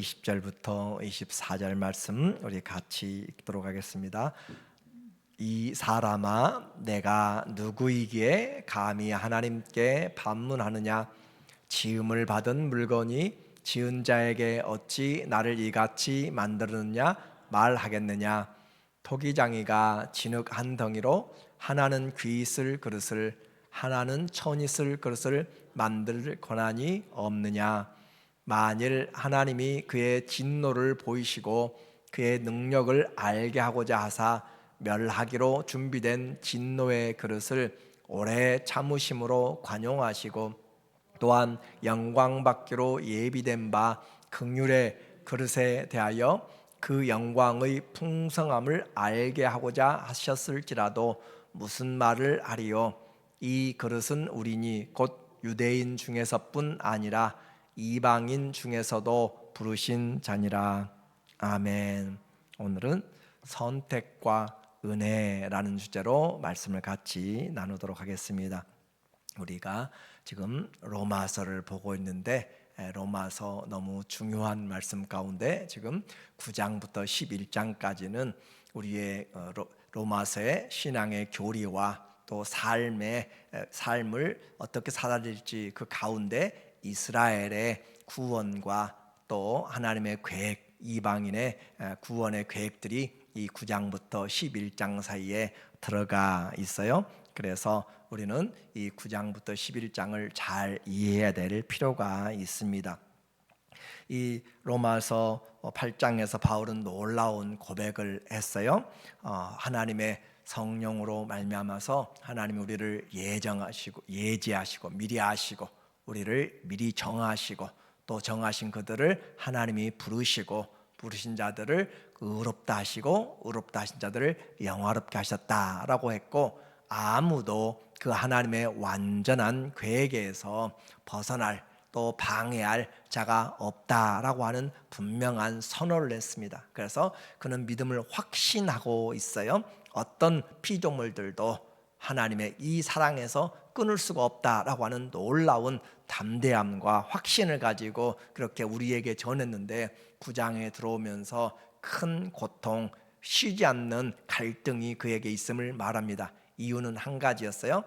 20절부터 24절 말씀 우리 같이 읽도록 하겠습니다. 이 사람아, 내가 누구이기에 감히 하나님께 반문하느냐? 지음을 받은 물건이 지은 자에게 어찌 나를 이같이 만들었느냐 말하겠느냐? 토기장이가 진흙 한 덩이로 하나는 귀 있을 그릇을, 하나는 천 있을 그릇을 만들 권한이 없느냐? 만일 하나님이 그의 진노를 보이시고 그의 능력을 알게 하고자 하사 멸하기로 준비된 진노의 그릇을 오래 참으심으로 관용하시고, 또한 영광 받기로 예비된 바 긍휼의 그릇에 대하여 그 영광의 풍성함을 알게 하고자 하셨을지라도 무슨 말을 하리요? 이 그릇은 우리니 곧 유대인 중에서뿐 아니라 이방인 중에서도 부르신 자니라. 아멘. 오늘은 선택과 은혜라는 주제로 말씀을 같이 나누도록 하겠습니다. 우리가 지금 로마서를 보고 있는데, 로마서 너무 중요한 말씀 가운데 지금 9장부터 11장까지는 우리의 로마서의 신앙의 교리와 또 삶을 어떻게 살아야 될지, 그 가운데 이스라엘의 구원과 또 하나님의 계획, 이방인의 구원의 계획들이 이 9장부터 11장 사이에 들어가 있어요. 그래서 우리는 이 9장부터 11장을 잘 이해해야 될 필요가 있습니다. 이 로마서 8장에서 바울은 놀라운 고백을 했어요. 하나님의 성령으로 말미암아서 하나님이 우리를 예지하시고 미리 아시고 우리를 미리 정하시고, 또 정하신 그들을 하나님이 부르신 자들을 의롭다 하시고 의롭다 하신 자들을 영화롭게 하셨다라고 했고, 아무도 그 하나님의 완전한 계획에서 벗어날 또 방해할 자가 없다라고 하는 분명한 선언을 했습니다. 그래서 그는 믿음을 확신하고 있어요. 어떤 피조물들도 하나님의 이 사랑에서 끊을 수가 없다라고 하는 놀라운 담대함과 확신을 가지고 그렇게 우리에게 전했는데, 9장에 들어오면서 큰 고통, 쉬지 않는 갈등이 그에게 있음을 말합니다. 이유는 한 가지였어요.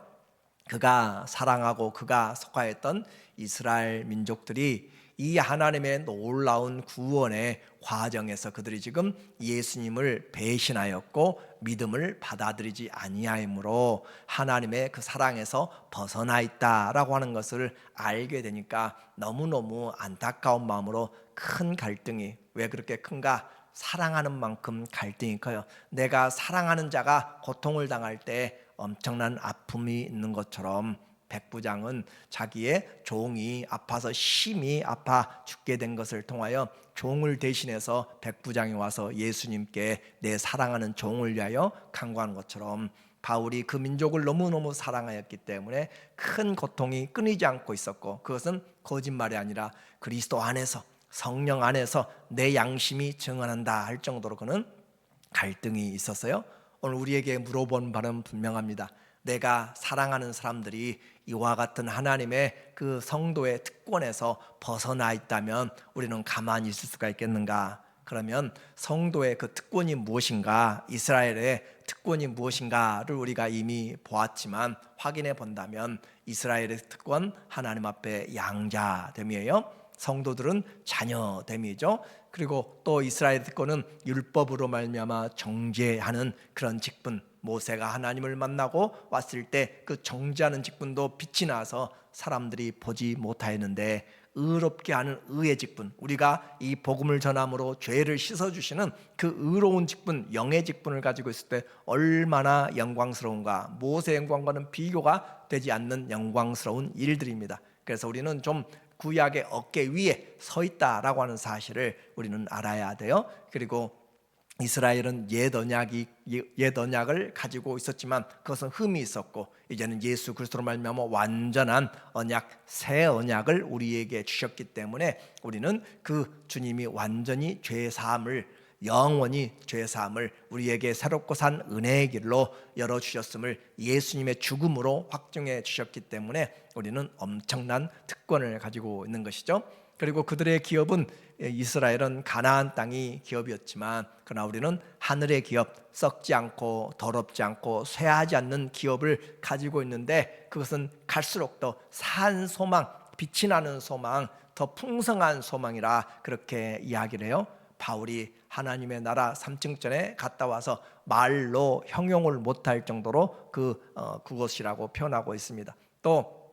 그가 사랑하고 그가 속하였던 이스라엘 민족들이 이 하나님의 놀라운 구원의 과정에서 그들이 지금 예수님을 배신하였고 믿음을 받아들이지 아니하므로 하나님의 그 사랑에서 벗어나 있다라고 하는 것을 알게 되니까 너무너무 안타까운 마음으로 큰 갈등이, 왜 그렇게 큰가? 사랑하는 만큼 갈등이 커요. 내가 사랑하는 자가 고통을 당할 때 엄청난 아픔이 있는 것처럼 백부장은 자기의 종이 아파서 심히 아파 죽게 된 것을 통하여 종을 대신해서 백부장이 와서 예수님께 내 사랑하는 종을 위하여 간구하는 것처럼, 바울이 그 민족을 너무너무 사랑하였기 때문에 큰 고통이 끊이지 않고 있었고, 그것은 거짓말이 아니라 그리스도 안에서, 성령 안에서 내 양심이 증언한다 할 정도로 그는 갈등이 있었어요. 오늘 우리에게 물어본 바는 분명합니다. 내가 사랑하는 사람들이 이와 같은 하나님의 그 성도의 특권에서 벗어나 있다면 우리는 가만히 있을 수가 있겠는가? 그러면 성도의 그 특권이 무엇인가, 이스라엘의 특권이 무엇인가를 우리가 이미 보았지만, 확인해 본다면 이스라엘의 특권, 하나님 앞에 양자됨이에요. 성도들은 자녀됨이죠. 그리고 또 이스라엘 특권은 율법으로 말미암아 정죄하는 그런 직분, 모세가 하나님을 만나고 왔을 때 그 정죄하는 직분도 빛이 나서 사람들이 보지 못하였는데, 의롭게 하는 의의 직분, 우리가 이 복음을 전함으로 죄를 씻어주시는 그 의로운 직분, 영의 직분을 가지고 있을 때 얼마나 영광스러운가. 모세의 영광과는 비교가 되지 않는 영광스러운 일들입니다. 그래서 우리는 좀 구약의 어깨 위에 서 있다라고 하는 사실을 우리는 알아야 돼요. 그리고 이스라엘은 옛 언약을 가지고 있었지만 그것은 흠이 있었고, 이제는 예수 그리스도로 말미암아 완전한 언약, 새 언약을 우리에게 주셨기 때문에 우리는 그 주님이 완전히 영원히 죄사함을 우리에게 새롭고 산 은혜의 길로 열어주셨음을 예수님의 죽음으로 확증해 주셨기 때문에 우리는 엄청난 특권을 가지고 있는 것이죠. 그리고 그들의 기업은 이스라엘은 가나안 땅이 기업이었지만 그러나 우리는 하늘의 기업, 썩지 않고 더럽지 않고 쇠하지 않는 기업을 가지고 있는데 그것은 갈수록 더 산 소망, 빛이 나는 소망, 더 풍성한 소망이라 그렇게 이야기를 해요. 바울이 하나님의 나라 3층전에 갔다 와서 말로 형용을 못할 정도로 그것이라고 표현하고 있습니다. 또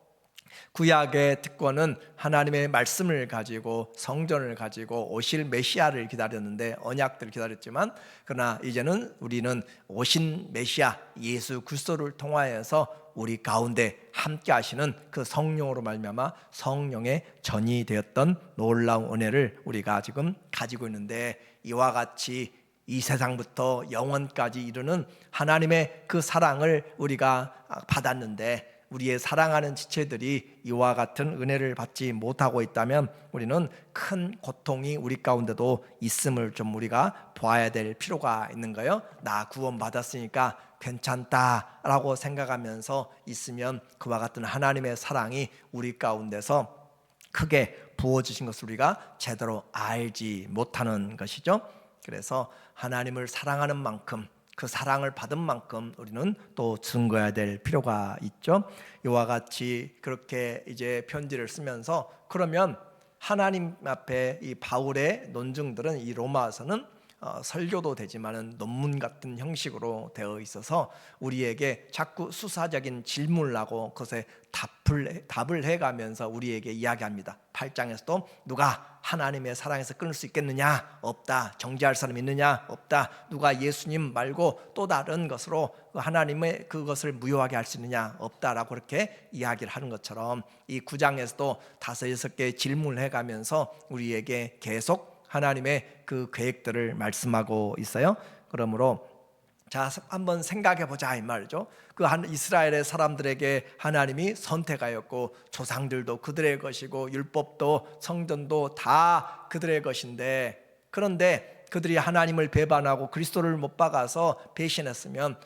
구약의 특권은 하나님의 말씀을 가지고 성전을 가지고 오실 메시아를 기다렸는데 언약들을 기다렸지만 그러나 이제는 우리는 오신 메시아 예수 그리스도를 통하여서 우리 가운데 함께 하시는 그 성령으로 말미암아 성령의 전이 되었던 놀라운 은혜를 우리가 지금 가지고 있는데 이와 같이 이 세상부터 영원까지 이르는 하나님의 그 사랑을 우리가 받았는데 우리의 사랑하는 지체들이 이와 같은 은혜를 받지 못하고 있다면 우리는 큰 고통이 우리 가운데도 있음을 좀 우리가 보아야 될 필요가 있는 거예요. 나 구원 받았으니까 괜찮다라고 생각하면서 있으면 그와 같은 하나님의 사랑이 우리 가운데서 크게 부어주신 것을 우리가 제대로 알지 못하는 것이죠. 그래서 하나님을 사랑하는 만큼 그 사랑을 받은 만큼 우리는 또 증거해야 될 필요가 있죠. 이와 같이 그렇게 이제 편지를 쓰면서 그러면 하나님 앞에 이 바울의 논증들은 이 로마서는 설교도 되지만은 논문 같은 형식으로 되어 있어서 우리에게 자꾸 수사적인 질문을 하고 그것에 답을 해가면서 우리에게 이야기합니다. 8장에서도 누가 하나님의 사랑에서 끊을 수 있겠느냐? 없다. 정죄할 사람 있느냐? 없다. 누가 예수님 말고 또 다른 것으로 하나님의 그것을 무효하게 할 수 있느냐? 없다라고 그렇게 이야기를 하는 것처럼 이 9장에서도 5-6개의 질문을 해가면서 우리에게 계속 하나님의 그 계획들을 말씀하고 있어요. 그러므로 자 한번 생각해 보자 이 말이죠. 그 이스라엘의 사람들에게 하나님이 선택하였고 조상들도 그들의 것이고 율법도 성전도 다 그들의 것인데 그런데 그들이 하나님을 배반하고 그리스도를 못 박아서 배신했으면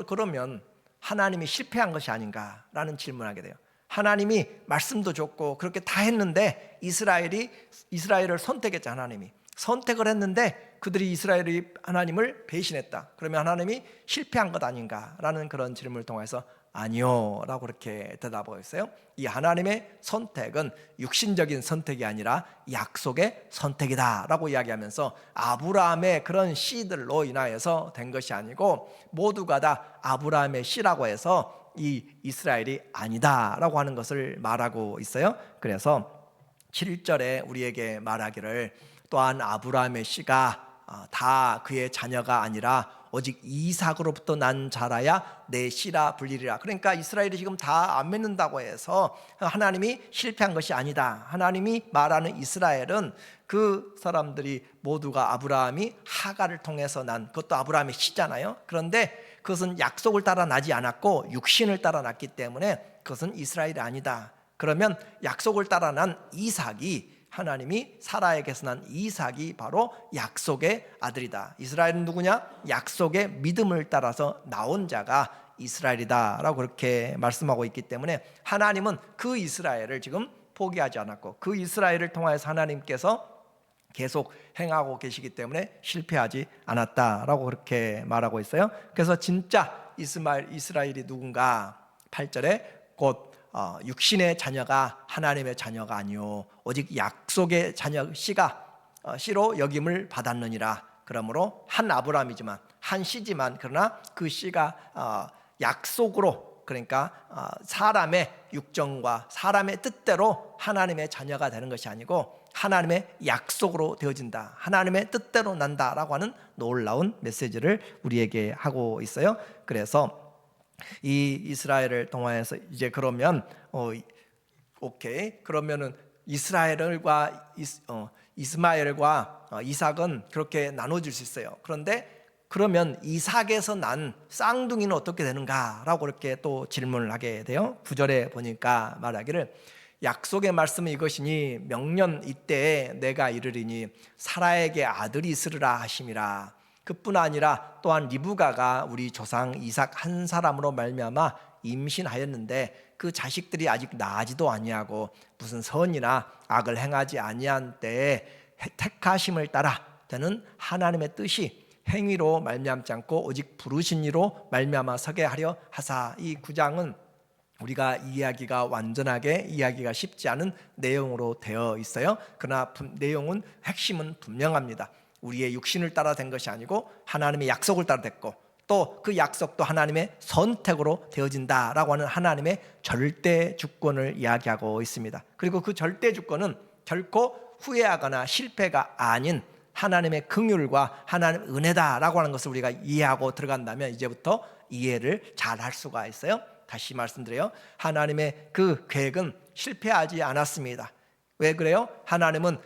그러면 하나님이 실패한 것이 아닌가라는 질문을 하게 돼요. 하나님이 말씀도 줬고 그렇게 다 했는데 이스라엘을 선택했죠. 하나님이 선택을 했는데 그들이 이스라엘이 하나님을 배신했다. 그러면 하나님이 실패한 것 아닌가라는 그런 질문을 통해서 아니요 라고 그렇게 대답하고 있어요. 이 하나님의 선택은 육신적인 선택이 아니라 약속의 선택이다 라고 이야기하면서 아브라함의 그런 씨들로 인하여서 된 것이 아니고 모두가 다 아브라함의 씨라고 해서 이 이스라엘이 아니다 라고 하는 것을 말하고 있어요. 그래서 7절에 우리에게 말하기를 또한 아브라함의 씨가 다 그의 자녀가 아니라 오직 이삭으로부터 난 자라야 내 씨라 불리리라. 그러니까 이스라엘이 지금 다 안 맺는다고 해서 하나님이 실패한 것이 아니다. 하나님이 말하는 이스라엘은 그 사람들이 모두가 아브라함이 하갈을 통해서 난 그것도 아브라함의 씨잖아요. 그런데 그것은 약속을 따라 나지 않았고 육신을 따라 났기 때문에 그것은 이스라엘이 아니다. 그러면 약속을 따라 난 이삭이 하나님이 사라에게서 난 이삭이 바로 약속의 아들이다. 이스라엘은 누구냐? 약속의 믿음을 따라서 나온 자가 이스라엘이다 라고 그렇게 말씀하고 있기 때문에 하나님은 그 이스라엘을 지금 포기하지 않았고 그 이스라엘을 통하여서 하나님께서 계속 행하고 계시기 때문에 실패하지 않았다라고 그렇게 말하고 있어요. 그래서 진짜 이스라엘이 누군가 8절에 곧 육신의 자녀가 하나님의 자녀가 아니요 오직 약속의 자녀 씨로 여김을 받았느니라. 그러므로 한 아브라함이지만 한 씨지만 그러나 그 씨가 약속으로 그러니까 사람의 육정과 사람의 뜻대로 하나님의 자녀가 되는 것이 아니고 하나님의 약속으로 되어진다. 하나님의 뜻대로 난다라고 하는 놀라운 메시지를 우리에게 하고 있어요. 그래서 이 이스라엘을 통하여서 이제 그러면 오케이 그러면은 이스마엘과 이삭은 그렇게 나눠질 수 있어요. 그런데 그러면 이삭에서 난 쌍둥이는 어떻게 되는가라고 그렇게 또 질문을 하게 돼요. 9절에 보니까 말하기를 약속의 말씀은 이것이니 명년 이때에 내가 이르리니 사라에게 아들이 있으리라 하심이라. 그뿐 아니라 또한 리브가가 우리 조상 이삭 한 사람으로 말미암아 임신하였는데 그 자식들이 아직 나지도 아니하고 무슨 선이나 악을 행하지 아니한 때에 택하심을 따라 되는 하나님의 뜻이 행위로 말미암지 않고 오직 부르신 이로 말미암아 서게 하려 하사. 이 9장은 우리가 이해하기가 완전하게 이해하기가 쉽지 않은 내용으로 되어 있어요. 그러나 내용은 핵심은 분명합니다. 우리의 육신을 따라 된 것이 아니고 하나님의 약속을 따라 됐고, 또 그 약속도 하나님의 선택으로 되어진다라고 하는 하나님의 절대 주권을 이야기하고 있습니다. 그리고 그 절대 주권은 결코 후회하거나 실패가 아닌 하나님의 긍휼과 하나님의 은혜다라고 하는 것을 우리가 이해하고 들어간다면 이제부터 이해를 잘 할 수가 있어요. 다시 말씀드려요. 하나님의 그 계획은 실패하지 않았습니다. 왜 그래요? 하나님은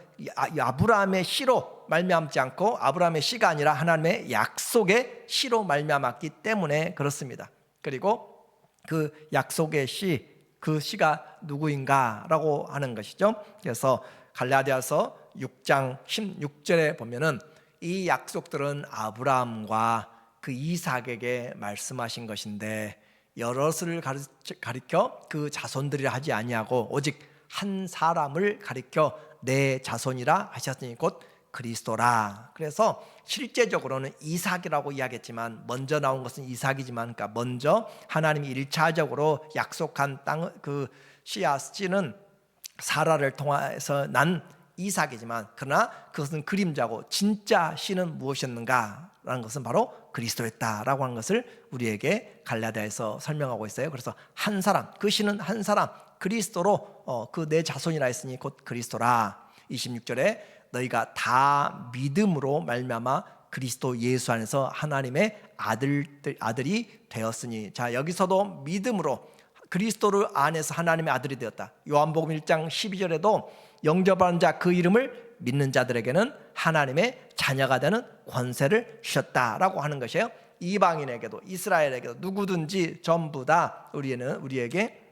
아브라함의 씨로 말미암지 않고 아브라함의 씨가 아니라 하나님의 약속의 씨로 말미암았기 때문에 그렇습니다. 그리고 그 약속의 씨, 그 씨가 누구인가라고 하는 것이죠. 그래서 갈라디아서 6장 16절에 보면은 이 약속들은 아브라함과 그 이삭에게 말씀하신 것인데 여럿을 가리켜 그 자손들이라 하지 아니하고 오직 한 사람을 가리켜 내 자손이라 하셨으니 곧 그리스도라. 그래서 실제적으로는 이삭이라고 이야기했지만 먼저 나온 것은 이삭이지만, 그러니까 먼저 하나님이 1차적으로 약속한 땅 그 씨앗은 사라를 통해서 난 이삭이지만, 그러나 그것은 그림자고 진짜 씨는 무엇이었는가라는 것은 바로 그리스도였다라고 하는 것을 우리에게 갈라디아에서 설명하고 있어요. 그래서 한 사람, 그 씨는 한 사람 그리스도로 그 내 자손이라 했으니 곧 그리스도라. 26절에 너희가 다 믿음으로 말미암아 그리스도 예수 안에서 하나님의 아들이 되었으니. 자, 여기서도 믿음으로 그리스도를 안에서 하나님의 아들이 되었다. 요한복음 1장 12절에도 영접하는 자 그 이름을 믿는 자들에게는 하나님의 자녀가 되는 권세를 주셨다라고 하는 것이에요. 이방인에게도 이스라엘에게도 누구든지 전부 다 우리에게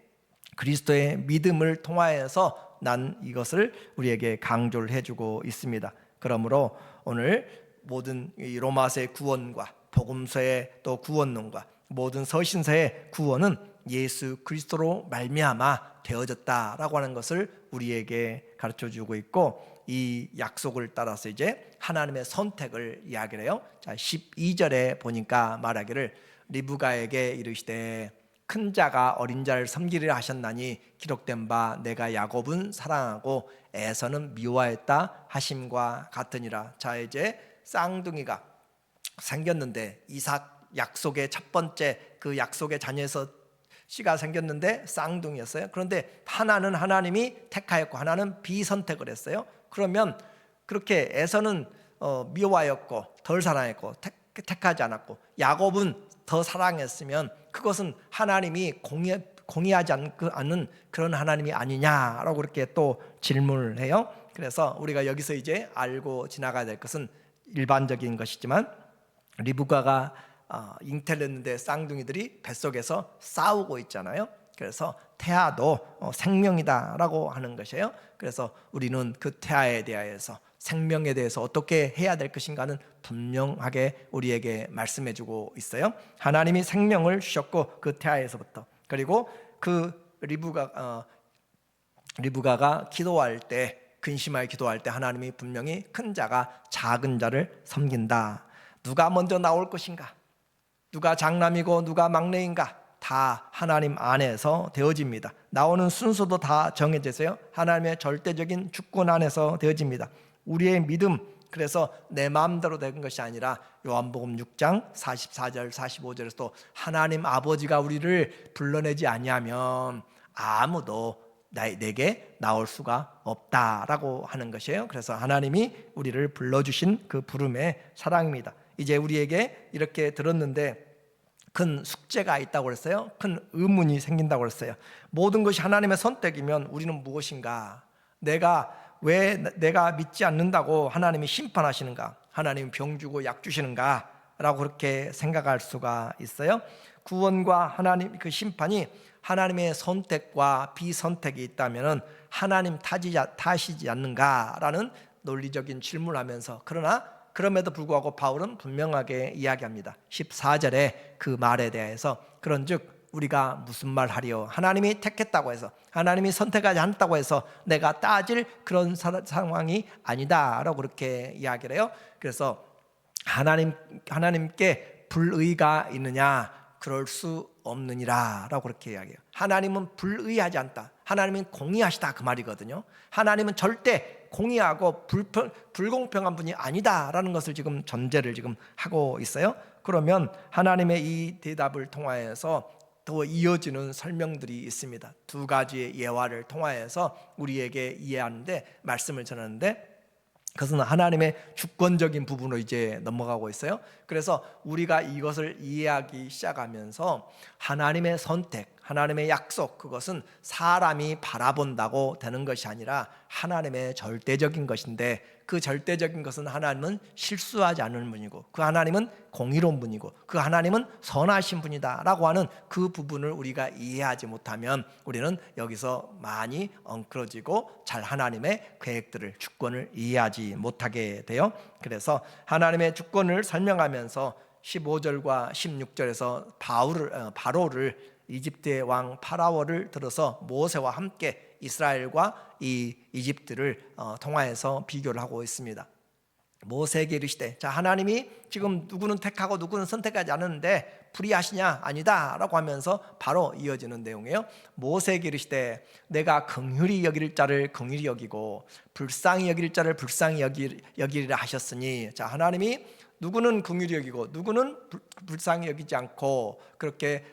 그리스도의 믿음을 통하여서 난 이것을 우리에게 강조를 해주고 있습니다. 그러므로 오늘 모든 로마서의 구원과 복음서의 또 구원론과 모든 서신서의 구원은 예수 그리스도로 말미암아 되어졌다라고 하는 것을 우리에게 가르쳐주고 있고, 이 약속을 따라서 이제 하나님의 선택을 이야기를 해요. 자, 12절에 보니까 말하기를 리브가에게 이르시되 큰 자가 어린 자를 섬기리라 하셨나니 기록된 바 내가 야곱은 사랑하고 에서는 미워했다 하심과 같으니라. 자, 이제 쌍둥이가 생겼는데 이삭 약속의 첫 번째 그 약속의 자녀에서 씨가 생겼는데 쌍둥이였어요. 그런데 하나는 하나님이 택하였고 하나는 비선택을 했어요. 그러면 그렇게 에서는 미워하였고 덜 사랑했고 택하지 않았고 야곱은 더 사랑했으면 그것은 하나님이 공의하지 않는 그런 하나님이 아니냐라고 그렇게 또 질문을 해요. 그래서 우리가 여기서 이제 알고 지나가야 될 것은 일반적인 것이지만 리브가가 잉태를 했는데 쌍둥이들이 뱃속에서 싸우고 있잖아요. 그래서 태아도 생명이다라고 하는 것이에요. 그래서 우리는 그 태아에 대해서 생명에 대해서 어떻게 해야 될 것인가는 분명하게 우리에게 말씀해주고 있어요. 하나님이 생명을 주셨고 그 태아에서부터, 그리고 그 리브가가 기도할 때, 근심하여 기도할 때 하나님이 분명히 큰 자가 작은 자를 섬긴다. 누가 먼저 나올 것인가, 누가 장남이고 누가 막내인가, 다 하나님 안에서 되어집니다. 나오는 순서도 다 정해져 있어요. 하나님의 절대적인 주권 안에서 되어집니다. 우리의 믿음, 그래서 내 마음대로 된 것이 아니라 요한복음 6장 44절 45절에서도 하나님 아버지가 우리를 불러내지 아니하면 아무도 내게 나올 수가 없다라고 하는 것이에요. 그래서 하나님이 우리를 불러주신 그 부름의 사랑입니다. 이제 우리에게 이렇게 들었는데 큰 숙제가 있다고 그랬어요. 큰 의문이 생긴다고 그랬어요. 모든 것이 하나님의 선택이면 우리는 무엇인가? 왜 내가 믿지 않는다고 하나님이 심판하시는가? 하나님이 병 주고 약 주시는가? 라고 그렇게 생각할 수가 있어요. 구원과 하나님 그 심판이 하나님의 선택과 비선택이 있다면 하나님 탓이지 않는가라는 논리적인 질문을 하면서, 그럼에도 불구하고 바울은 분명하게 이야기합니다. 14절에 그 말에 대해서 그런즉 우리가 무슨 말 하리요? 하나님이 택했다고 해서, 하나님이 선택하지 않았다고 해서 내가 따질 그런 상황이 아니다라고 그렇게 이야기를 해요. 그래서 하나님께 불의가 있느냐? 그럴 수 없느니라 라고 그렇게 이야기해요. 하나님은 불의하지 않다, 하나님은 공의하시다, 그 말이거든요. 하나님은 절대 공의하고 불공평한 분이 아니다라는 것을 지금 전제를 지금 하고 있어요. 그러면 하나님의 이 대답을 통하여서 더 이어지는 설명들이 있습니다. 두 가지의 예화를 통하여서 우리에게 이해하는데, 말씀을 전하는데, 그것은 하나님의 주권적인 부분으로 이제 넘어가고 있어요. 그래서 우리가 이것을 이해하기 시작하면서 하나님의 선택, 하나님의 약속, 그것은 사람이 바라본다고 되는 것이 아니라 하나님의 절대적인 것인데, 그 절대적인 것은 하나님은 실수하지 않는 분이고, 그 하나님은 공의로운 분이고, 그 하나님은 선하신 분이다 라고 하는 그 부분을 우리가 이해하지 못하면 우리는 여기서 많이 엉클어지고 잘 하나님의 계획들을, 주권을 이해하지 못하게 돼요. 그래서 하나님의 주권을 설명하면서 15절과 16절에서 바로를, 이집트의 왕 파라오를 들어서 모세와 함께 이스라엘과 이 이집트를 통하여서 비교를 하고 있습니다. 모세에게 이르시되, 자, 하나님이 지금 누구는 택하고 누구는 선택하지 않았는데 불의하시냐? 아니다 라고 하면서 바로 이어지는 내용이에요. 모세에게 이르시되, 내가 긍휼히 여길 자를 긍휼히 여기고 불쌍히 여길 자를 불쌍히 여기리라 하셨으니, 자, 하나님이 누구는 긍휼히 여기고 누구는 불쌍히 여기지 않고 그렇게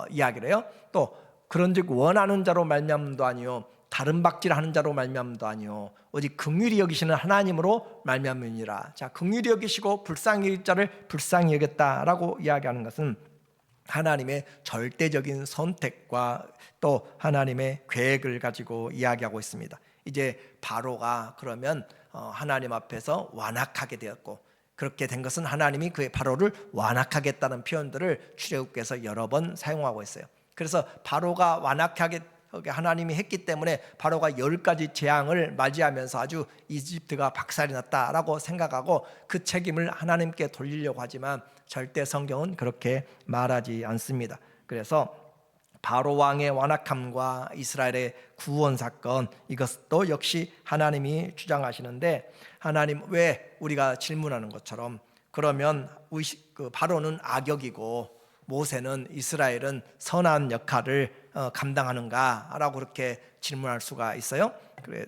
이야기를 해요. 또 그런즉 원하는 자로 말미암음도 아니요 다른 박질하는 자로 말미암음도 아니요 오직 긍휼히 여기시는 하나님으로 말미암으니라. 자, 긍휼히 여기시고 불쌍히 여길 자를 불쌍히 여겼다라고 이야기하는 것은 하나님의 절대적인 선택과 또 하나님의 계획을 가지고 이야기하고 있습니다. 이제 바로가 그러면 하나님 앞에서 완악하게 되었고, 그렇게 된 것은 하나님이 그의 바로를 완악하겠다는 표현들을 출애굽께서 여러 번 사용하고 있어요. 그래서 바로가 완악하게 하나님이 했기 때문에 바로가 10가지 재앙을 맞이하면서 아주 이집트가 박살이 났다라고 생각하고 그 책임을 하나님께 돌리려고 하지만 절대 성경은 그렇게 말하지 않습니다. 그래서 바로 왕의 완악함과 이스라엘의 구원 사건, 이것도 역시 하나님이 주장하시는데, 하나님 왜 우리가 질문하는 것처럼 그러면 바로는 악역이고 모세는, 이스라엘은 선한 역할을 감당하는가라고 그렇게 질문할 수가 있어요.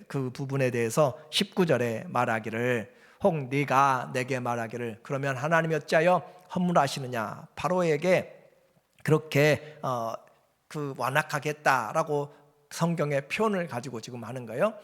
그 부분에 대해서 19절에 말하기를, 혹 네가 내게 말하기를 그러면 하나님이 어찌하여 허물하시느냐? 바로에게 그렇게 완악하게 했다라고 성경의 표현을 가지고 지금 하는 거예요.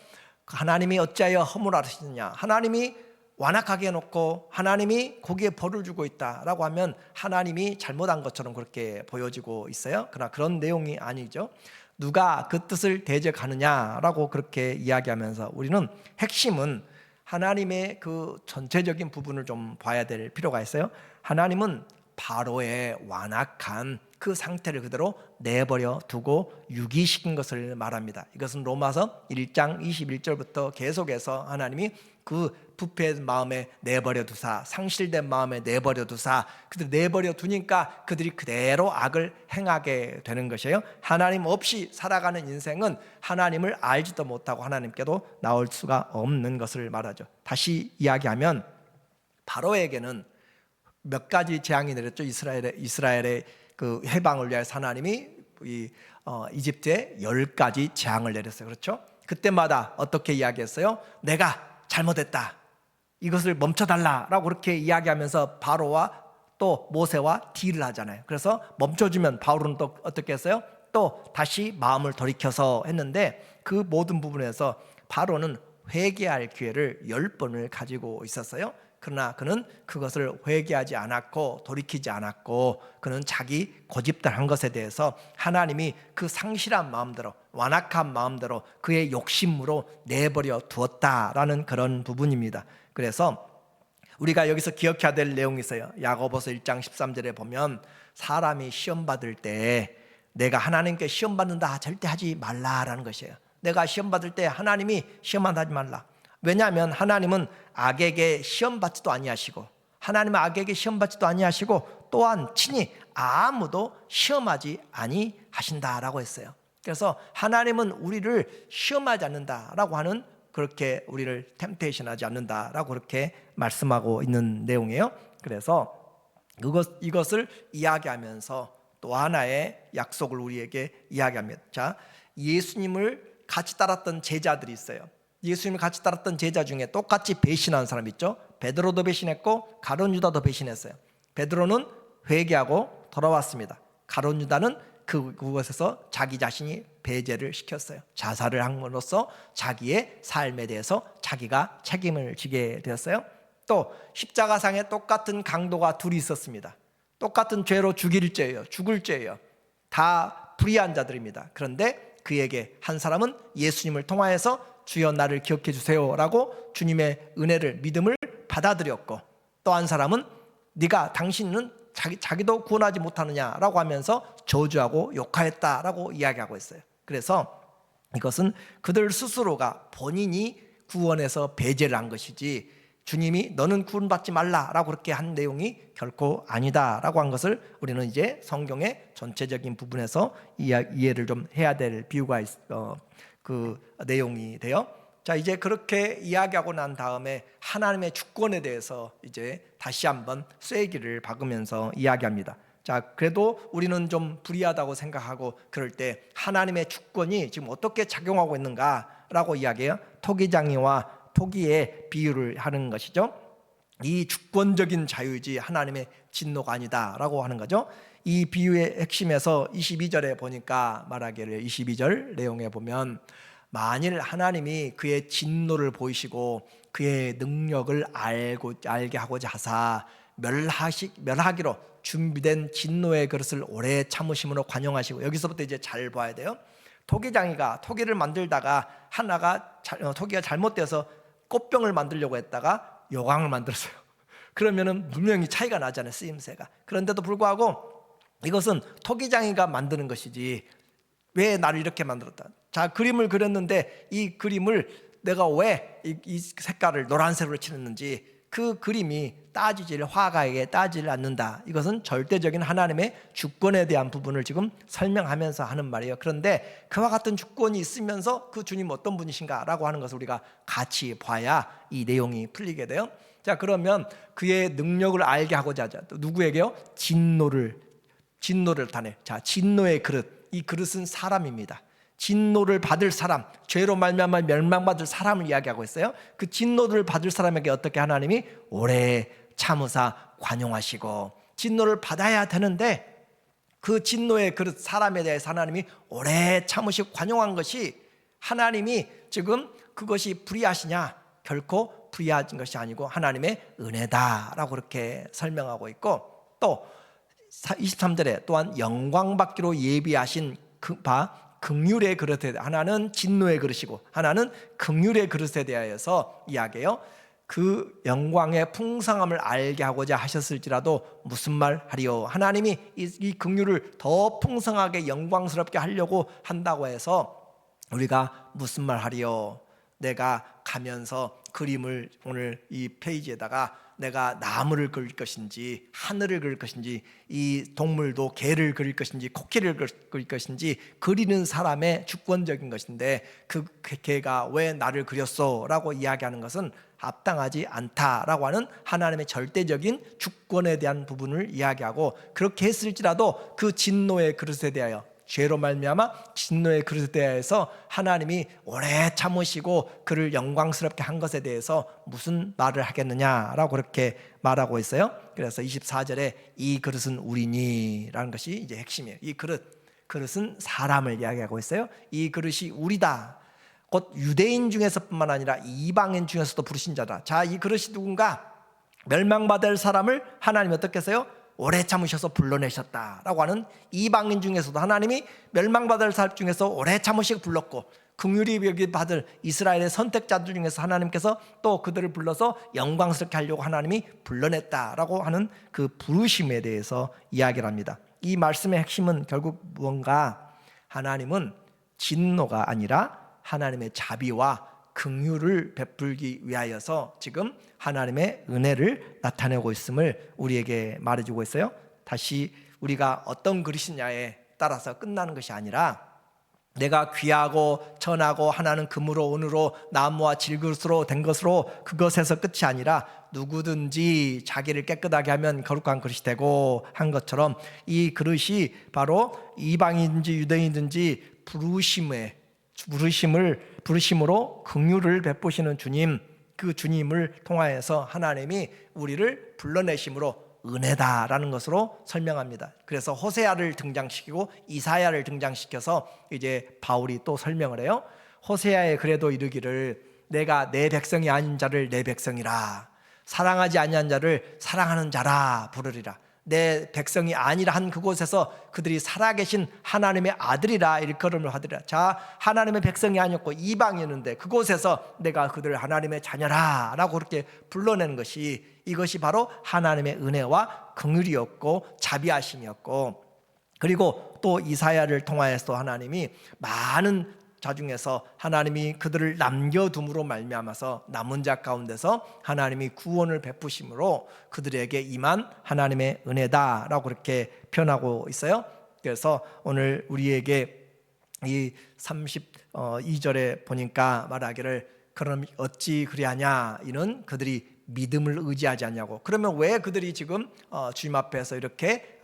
하나님이 어찌하여 허물하시느냐? 하나님이 완악하게 해놓고 하나님이 거기에 벌을 주고 있다라고 하면 하나님이 잘못한 것처럼 그렇게 보여지고 있어요. 그러나 그런 내용이 아니죠. 누가 그 뜻을 대적하느냐라고 그렇게 이야기하면서 우리는 핵심은 하나님의 그 전체적인 부분을 좀 봐야 될 필요가 있어요. 하나님은 바로의 완악한 그 상태를 그대로 내버려 두고 유기시킨 것을 말합니다. 이것은 로마서 1장 21절부터 계속해서 하나님이 그 부패된 마음에 내버려 두사, 상실된 마음에 내버려 두사, 그들 내버려 두니까 그들이 그대로 악을 행하게 되는 것이에요. 하나님 없이 살아가는 인생은 하나님을 알지도 못하고 하나님께도 나올 수가 없는 것을 말하죠. 다시 이야기하면 바로에게는 몇 가지 재앙이 내렸죠. 이스라엘의 그 해방을 위해서 하나님이 이집트에 10가지 재앙을 내렸어요. 그렇죠? 그때마다 어떻게 이야기했어요? 내가 잘못했다, 이것을 멈춰달라라고 그렇게 이야기하면서 바로와 또 모세와 딜을 하잖아요. 그래서 멈춰주면 바로는 또 어떻게 했어요? 또 다시 마음을 돌이켜서 했는데, 그 모든 부분에서 바로는 회개할 기회를 10번을 가지고 있었어요. 그러나 그는 그것을 회개하지 않았고 돌이키지 않았고, 그는 자기 고집들한 것에 대해서 하나님이 그 상실한 마음대로, 완악한 마음대로 그의 욕심으로 내버려 두었다라는 그런 부분입니다. 그래서 우리가 여기서 기억해야 될 내용이 있어요. 야고보서 1장 13절에 보면 사람이 시험 받을 때 내가 하나님께 시험 받는다 절대 하지 말라라는 것이에요. 내가 시험 받을 때 하나님이 시험만 하지 말라. 왜냐하면 하나님은 악에게 시험 받지도 아니하시고, 하나님은 악에게 시험 받지도 아니하시고, 또한 친히 아무도 시험하지 아니하신다라고 했어요. 그래서 하나님은 우리를 시험하지 않는다라고 하는, 그렇게 우리를 템테이션하지 않는다라고 그렇게 말씀하고 있는 내용이에요. 그래서 이것을 이야기하면서 또 하나의 약속을 우리에게 이야기합니다. 자, 예수님을 같이 따랐던 제자들이 있어요. 예수님을 같이 따랐던 제자 중에 똑같이 배신한 사람 있죠. 베드로도 배신했고 가룟 유다도 배신했어요. 베드로는 회개하고 돌아왔습니다. 가룟 유다는 그곳에서 자기 자신이 배제를 시켰어요. 자살을 함으로써 자기의 삶에 대해서 자기가 책임을 지게 되었어요. 또 십자가상에 똑같은 강도가 둘이 있었습니다. 똑같은 죄로 죽을 죄예요. 다 불의한 자들입니다. 그런데 그에게 한 사람은 예수님을 통하여서 주여 나를 기억해 주세요 라고 주님의 은혜를, 믿음을 받아들였고, 또 한 사람은 당신은 자기도 구원하지 못하느냐라고 하면서 저주하고 욕하였다라고 이야기하고 있어요. 그래서 이것은 그들 스스로가 본인이 구원해서 배제를 한 것이지, 주님이 너는 구원받지 말라라고 그렇게 한 내용이 결코 아니다라고 한 것을 우리는 이제 성경의 전체적인 부분에서 이해를 좀 해야 될 비유가 그 내용이 돼요. 자, 이제 그렇게 이야기하고 난 다음에 하나님의 주권에 대해서 이제 다시 한번 쐐기를 박으면서 이야기합니다. 자, 그래도 우리는 좀 불리하다고 생각하고 그럴 때 하나님의 주권이 지금 어떻게 작용하고 있는가라고 이야기해요. 토기장이와 토기의 비유를 하는 것이죠. 이 주권적인 자유이지 하나님의 진노가 아니다라고 하는 거죠. 이 비유의 핵심에서 22절에 보니까 말하기를, 22절 내용에 보면 만일 하나님이 그의 진노를 보이시고 그의 능력을 알게 하고자 하사 멸하기로 준비된 진노의 그릇을 오래 참으심으로 관용하시고, 여기서부터 이제 잘 봐야 돼요. 토기장이가 토기를 만들다가 토기가 잘못되어서 꽃병을 만들려고 했다가 요강을 만들었어요. 그러면은 분명히 차이가 나잖아요, 쓰임새가. 그런데도 불구하고 이것은 토기장이가 만드는 것이지 왜 나를 이렇게 만들었다. 자, 그림을 그렸는데 이 그림을 내가 왜 이 색깔을 노란색으로 칠했는지 그 그림이 화가에게 따지질 않는다. 이것은 절대적인 하나님의 주권에 대한 부분을 지금 설명하면서 하는 말이에요. 그런데 그와 같은 주권이 있으면서 그 주님 어떤 분이신가 라고 하는 것을 우리가 같이 봐야 이 내용이 풀리게 돼요. 자, 그러면 그의 능력을 알게 하고자 하자. 또 누구에게요? 진노를 다내. 자, 진노의 그릇. 이 그릇은 사람입니다. 진노를 받을 사람, 죄로 말미암아 멸망받을 사람을 이야기하고 있어요. 그 진노를 받을 사람에게 어떻게 하나님이 오래 참으사 관용하시고, 진노를 받아야 되는데 그 진노의 그릇 사람에 대해서 하나님이 오래 참으시고 관용한 것이, 하나님이 지금 그것이 불의하시냐? 결코 불의한 것이 아니고 하나님의 은혜다라고 그렇게 설명하고 있고, 또 23절에 또한 영광받기로 예비하신 긍휼의 그릇에, 하나는 진노의 그릇이고 하나는 긍휼의 그릇에 대하여서 이야기해요. 그 영광의 풍성함을 알게 하고자 하셨을지라도 무슨 말 하리요? 하나님이 이 긍휼을 더 풍성하게 영광스럽게 하려고 한다고 해서 우리가 무슨 말 하리요? 내가 가면서 그림을 오늘 이 페이지에다가 내가 나무를 그릴 것인지 하늘을 그릴 것인지 이 동물도 개를 그릴 것인지 코끼리를 그릴 것인지 그리는 사람의 주권적인 것인데, 그 개가 왜 나를 그렸어? 라고 이야기하는 것은 합당하지 않다라고 하는 하나님의 절대적인 주권에 대한 부분을 이야기하고, 그렇게 했을지라도 그 진노의 그릇에 대하여, 죄로 말미암아 진노의 그릇에 대해서 하나님이 오래 참으시고 그를 영광스럽게 한 것에 대해서 무슨 말을 하겠느냐라고 그렇게 말하고 있어요. 그래서 24절에 이 그릇은 우리니 라는 것이 이제 핵심이에요. 이 그릇은 사람을 이야기하고 있어요. 이 그릇이 우리다. 곧 유대인 중에서뿐만 아니라 이방인 중에서도 부르신 자다. 자, 이 그릇이 누군가? 멸망받을 사람을 하나님이 어떻게 했어요? 오래 참으셔서 불러내셨다라고 하는, 이방인 중에서도 하나님이 멸망받을 사람 중에서 오래 참으시고 불렀고, 긍휼히 받을 이스라엘의 선택자들 중에서 하나님께서 또 그들을 불러서 영광스럽게 하려고 하나님이 불러냈다라고 하는 그 부르심에 대해서 이야기를 합니다. 이 말씀의 핵심은 결국 무언가, 하나님은 진노가 아니라 하나님의 자비와 긍휼을 베풀기 위하여서 지금 하나님의 은혜를 나타내고 있음을 우리에게 말해주고 있어요. 다시 우리가 어떤 그릇이냐에 따라서 끝나는 것이 아니라 내가 귀하고 천하고 하나는 금으로 은으로 나무와 질그릇으로 된 것으로 그것에서 끝이 아니라 누구든지 자기를 깨끗하게 하면 거룩한 그릇이 되고 한 것처럼 이 그릇이 바로 이방인인지 유대인이든지 부르심으로 긍휼을 베푸시는 주님, 그 주님을 통하여서 하나님이 우리를 불러내심으로 은혜다라는 것으로 설명합니다. 그래서 호세아를 등장시키고 이사야를 등장시켜서 이제 바울이 또 설명을 해요. 호세아에 그래도 이르기를 내가 내 백성이 아닌 자를 내 백성이라, 사랑하지 아니한 자를 사랑하는 자라 부르리라. 내 백성이 아니라 한 그곳에서 그들이 살아계신 하나님의 아들이라 일컬음을 하더라. 자, 하나님의 백성이 아니었고 이방이었는데 그곳에서 내가 그들을 하나님의 자녀라 라고 그렇게 불러내는 것이, 이것이 바로 하나님의 은혜와 긍휼이었고 자비하심이었고, 그리고 또 이사야를 통하여서 하나님이 많은 자 중에서 하나님이 그들을 남겨둠으로 말미암아서 남은 자 가운데서 하나님이 구원을 베푸심으로 그들에게 임한 하나님의 은혜다라고 그렇게 표현하고 있어요. 그래서 오늘 우리에게 이 32절에 보니까 말하기를 그럼 어찌 그리하냐, 이는 그들이 믿음을 의지하지 않냐고. 그러면 왜 그들이 지금 주님 앞에서 이렇게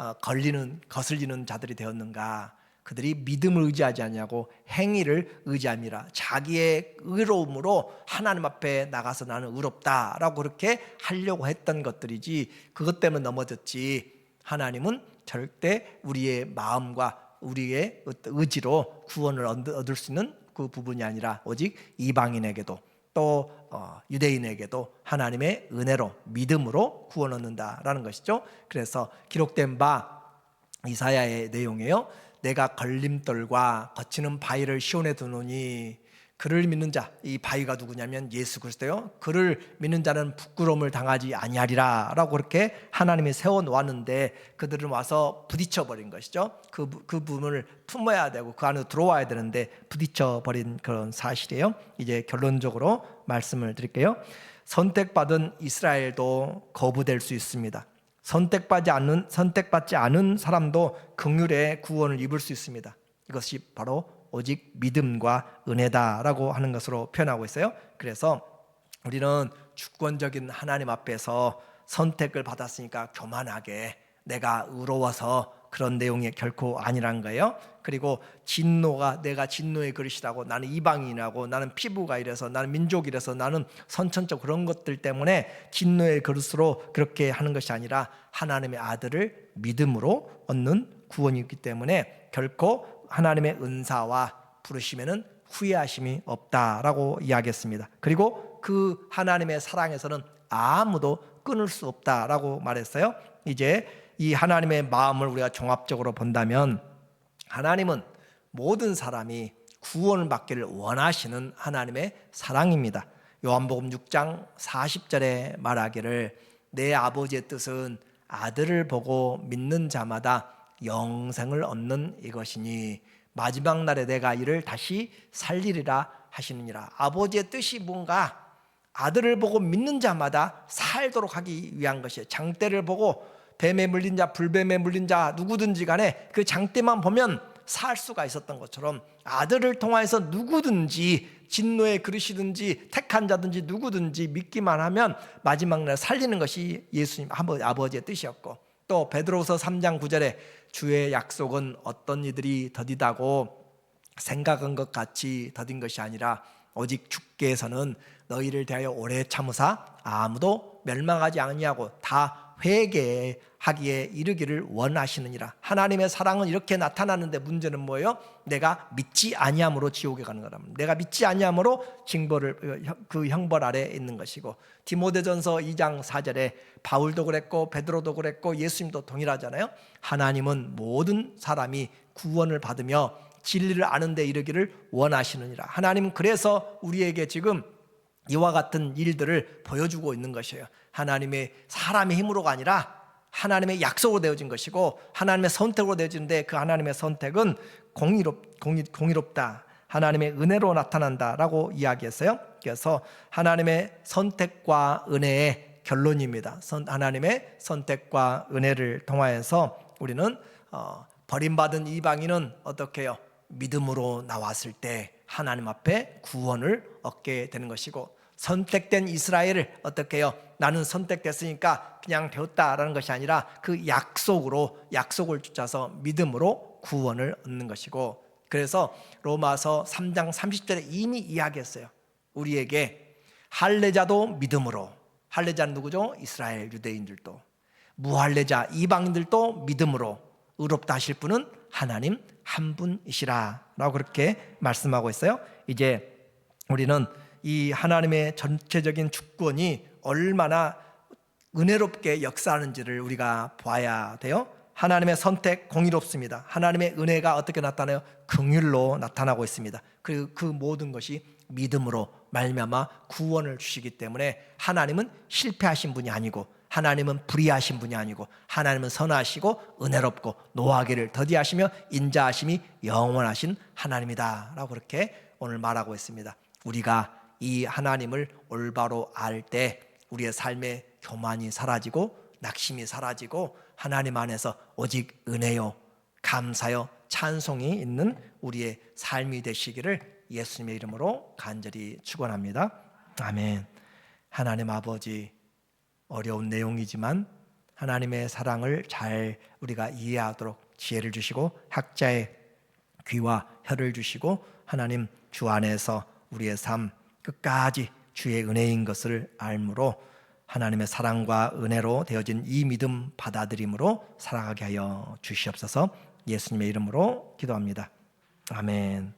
거슬리는 자들이 되었는가? 그들이 믿음을 의지하지 않냐고 행위를 의지함이라. 자기의 의로움으로 하나님 앞에 나가서 나는 의롭다라고 그렇게 하려고 했던 것들이지, 그것 때문에 넘어졌지. 하나님은 절대 우리의 마음과 우리의 의지로 구원을 얻을 수 있는 그 부분이 아니라 오직 이방인에게도 또 유대인에게도 하나님의 은혜로 믿음으로 구원 얻는다라는 것이죠. 그래서 기록된 바 이사야의 내용이에요. 내가 걸림돌과 거치는 바위를 시온에 두노니 그를 믿는 자, 이 바위가 누구냐면 예수 그리스도요. 그를 믿는 자는 부끄러움을 당하지 아니하리라 라고 그렇게 하나님이 세워놓았는데 그들은 와서 부딪혀버린 것이죠. 그 부분을 품어야 되고 그 안으로 들어와야 되는데 부딪혀버린 그런 사실이에요. 이제 결론적으로 말씀을 드릴게요. 선택받은 이스라엘도 거부될 수 있습니다. 선택받지 않은 사람도 긍휼의 구원을 입을 수 있습니다. 이것이 바로 오직 믿음과 은혜다라고 하는 것으로 표현하고 있어요. 그래서 우리는 주권적인 하나님 앞에서 선택을 받았으니까 교만하게 내가 의로워서 그런 내용이 결코 아니란 거예요. 그리고 진노가 내가 진노의 그릇이라고, 나는 이방인이라고, 나는 피부가 이래서, 나는 민족이라서, 나는 선천적 그런 것들 때문에 진노의 그릇으로 그렇게 하는 것이 아니라 하나님의 아들을 믿음으로 얻는 구원이기 때문에 결코 하나님의 은사와 부르심에는 후회하심이 없다라고 이야기했습니다. 그리고 그 하나님의 사랑에서는 아무도 끊을 수 없다라고 말했어요. 이제 이 하나님의 마음을 우리가 종합적으로 본다면 하나님은 모든 사람이 구원을 받기를 원하시는 하나님의 사랑입니다. 요한복음 6장 40절에 말하기를 내 아버지의 뜻은 아들을 보고 믿는 자마다 영생을 얻는 이것이니 마지막 날에 내가 이를 다시 살리리라 하시느니라. 아버지의 뜻이 뭔가 아들을 보고 믿는 자마다 살도록 하기 위한 것이에요. 장대를 보고 뱀에 물린 자, 불뱀에 물린 자 누구든지 간에 그 장대만 보면 살 수가 있었던 것처럼 아들을 통하여서 누구든지 진노의 그릇이든지 택한 자든지 누구든지 믿기만 하면 마지막 날 살리는 것이 예수님 아버지의 뜻이었고, 또 베드로서 3장 9절에 주의 약속은 어떤 이들이 더디다고 생각한 것 같이 더딘 것이 아니라 오직 주께서는 너희를 대하여 오래 참으사 아무도 멸망하지 아니하고 다 회개하기에 이르기를 원하시느니라. 하나님의 사랑은 이렇게 나타나는데 문제는 뭐예요? 내가 믿지 아니함으로 지옥에 가는 거랍니다. 내가 믿지 아니함으로 그 형벌 아래에 있는 것이고, 디모데전서 2장 4절에 바울도 그랬고 베드로도 그랬고 예수님도 동일하잖아요. 하나님은 모든 사람이 구원을 받으며 진리를 아는 데 이르기를 원하시느니라. 하나님은 그래서 우리에게 지금 이와 같은 일들을 보여주고 있는 것이에요. 하나님의 사람의 힘으로가 아니라 하나님의 약속으로 되어진 것이고 하나님의 선택으로 되어지는데 그 하나님의 선택은 공의롭다. 하나님의 은혜로 나타난다라고 이야기했어요. 그래서 하나님의 선택과 은혜의 결론입니다. 하나님의 선택과 은혜를 통하여서 우리는 버림받은 이방인은 어떻게 해요? 믿음으로 나왔을 때 하나님 앞에 구원을 얻게 되는 것이고, 선택된 이스라엘을 어떻게 해요? 나는 선택됐으니까 그냥 되었다라는 것이 아니라 그 약속을 쫓아서 믿음으로 구원을 얻는 것이고, 그래서 로마서 3장 30절에 이미 이야기했어요. 우리에게 할례자도 믿음으로, 할례자는 누구죠? 이스라엘 유대인들도, 무할례자 이방인들도 믿음으로 의롭다 하실 분은 하나님 한 분이시라 라고 그렇게 말씀하고 있어요. 이제 우리는 이 하나님의 전체적인 주권이 얼마나 은혜롭게 역사하는지를 우리가 봐야 돼요. 하나님의 선택 공의롭습니다. 하나님의 은혜가 어떻게 나타나요? 긍휼로 나타나고 있습니다. 그리고 그 모든 것이 믿음으로 말미암아 구원을 주시기 때문에 하나님은 실패하신 분이 아니고, 하나님은 불의하신 분이 아니고, 하나님은 선하시고 은혜롭고 노하기를 더디하시며 인자하심이 영원하신 하나님이다 라고 그렇게 오늘 말하고 있습니다. 우리가 이 하나님을 올바로 알 때 우리의 삶의 교만이 사라지고 낙심이 사라지고 하나님 안에서 오직 은혜요, 감사요, 찬송이 있는 우리의 삶이 되시기를 예수님의 이름으로 간절히 축원합니다. 아멘. 하나님 아버지, 어려운 내용이지만 하나님의 사랑을 잘 우리가 이해하도록 지혜를 주시고 학자의 귀와 혀를 주시고, 하나님 주 안에서 우리의 삶 끝까지 주의 은혜인 것을 알므로 하나님의 사랑과 은혜로 되어진 이 믿음 받아들임으로 살아가게 하여 주시옵소서. 예수님의 이름으로 기도합니다. 아멘.